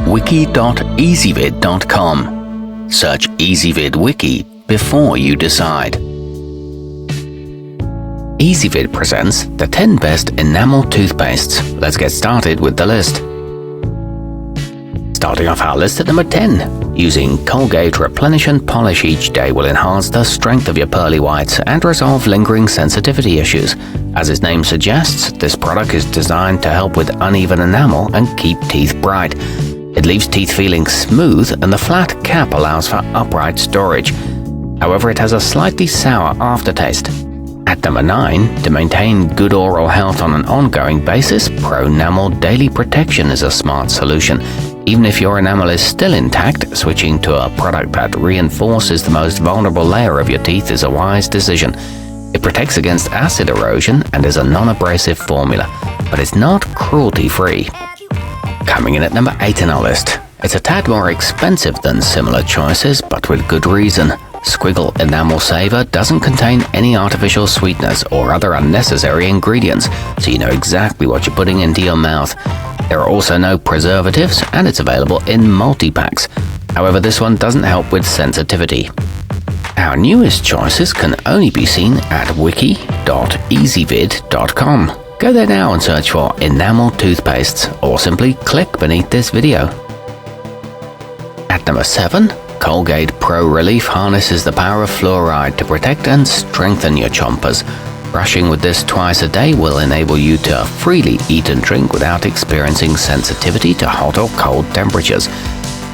wiki.ezvid.com. Search Ezvid Wiki before you decide. Ezvid presents the 10 best enamel toothpastes. Let's get started with the list. Starting off our list at number 10. Using Colgate Replenish and Polish each day will enhance the strength of your pearly whites and resolve lingering sensitivity issues. As its name suggests, this product is designed to help with uneven enamel and keep teeth bright. It leaves teeth feeling smooth, and the flat cap allows for upright storage. However, it has a slightly sour aftertaste. At number 9, to maintain good oral health on an ongoing basis, Pronamel Daily Protection is a smart solution. Even if your enamel is still intact, switching to a product that reinforces the most vulnerable layer of your teeth is a wise decision. It protects against acid erosion and is a non-abrasive formula, but it's not cruelty-free. Coming in at number 8 in our list. It's a tad more expensive than similar choices, but with good reason. Squigle Enamel Saver doesn't contain any artificial sweeteners or other unnecessary ingredients, so you know exactly what you're putting into your mouth. There are also no preservatives, and it's available in multi-packs. However, this one doesn't help with sensitivity. Our newest choices can only be seen at wiki.ezvid.com. Go there now and search for Enamel Toothpastes, or simply click beneath this video. At number 7, Colgate Pro Relief harnesses the power of fluoride to protect and strengthen your chompers. Brushing with this twice a day will enable you to freely eat and drink without experiencing sensitivity to hot or cold temperatures.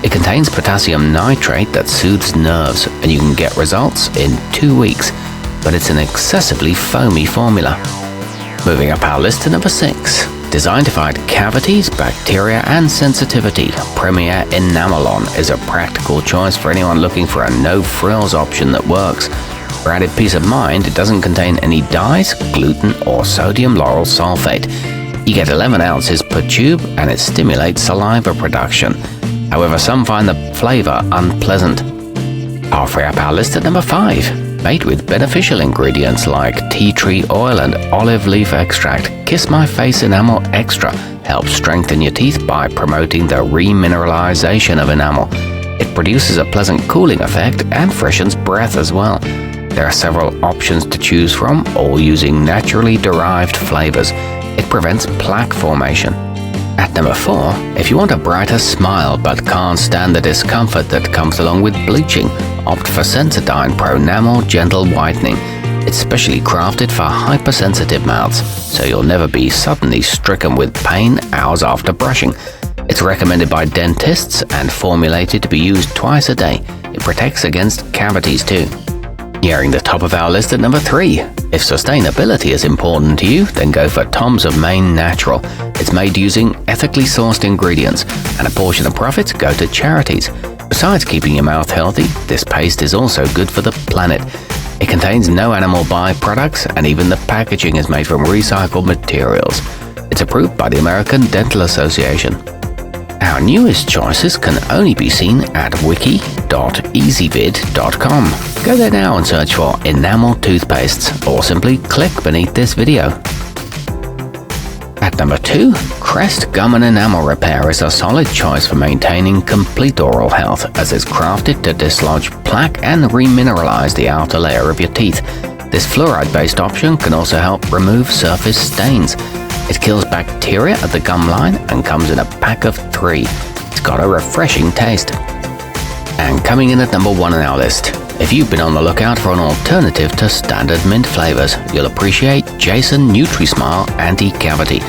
It contains potassium nitrate that soothes nerves, and you can get results in 2 weeks, but it's an excessively foamy formula. Moving up our list to number 6. Designed to fight cavities, bacteria, and sensitivity, Premier Enamelon is a practical choice for anyone looking for a no-frills option that works. For added peace of mind, it doesn't contain any dyes, gluten, or sodium lauryl sulfate. You get 11 ounces per tube, and it stimulates saliva production. However, some find the flavor unpleasant. Halfway up our list at number 5. Made with beneficial ingredients like tea tree oil and olive leaf extract, Kiss My Face Enamel Extra helps strengthen your teeth by promoting the remineralization of enamel. It produces a pleasant cooling effect and freshens breath as well. There are several options to choose from, all using naturally derived flavors. It prevents plaque formation. At number 4, if you want a brighter smile but can't stand the discomfort that comes along with bleaching, opt for Sensodyne Pronamel Gentle Whitening. It's specially crafted for hypersensitive mouths, so you'll never be suddenly stricken with pain hours after brushing. It's recommended by dentists and formulated to be used twice a day. It protects against cavities too. Nearing the top of our list at number 3. If sustainability is important to you, then go for Tom's of Maine Natural. It's made using ethically sourced ingredients, and a portion of profits go to charities. Besides keeping your mouth healthy, this paste is also good for the planet. It contains no animal byproducts, and even the packaging is made from recycled materials. It's approved by the American Dental Association. Our newest choices can only be seen at wiki.ezvid.com. Go there now and search for Enamel Toothpastes, or simply click beneath this video. At number 2, Crest Gum and Enamel Repair is a solid choice for maintaining complete oral health, as it's crafted to dislodge plaque and remineralize the outer layer of your teeth. This fluoride-based option can also help remove surface stains. It kills bacteria at the gum line and comes in a pack of 3. It's got a refreshing taste. And coming in at number 1 on our list. If you've been on the lookout for an alternative to standard mint flavors, you'll appreciate Jason Nutrismile Anti-Cavity.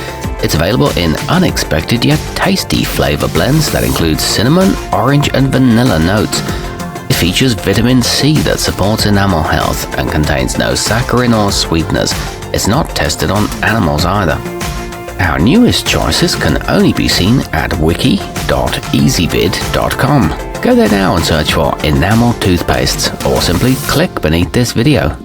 It's available in unexpected yet tasty flavor blends that include cinnamon, orange, and vanilla notes. It features vitamin C that supports enamel health and contains no saccharin or sweeteners. It's not tested on animals either. Our newest choices can only be seen at wiki.ezvid.com. Go there now and search for Enamel Toothpastes, or simply click beneath this video.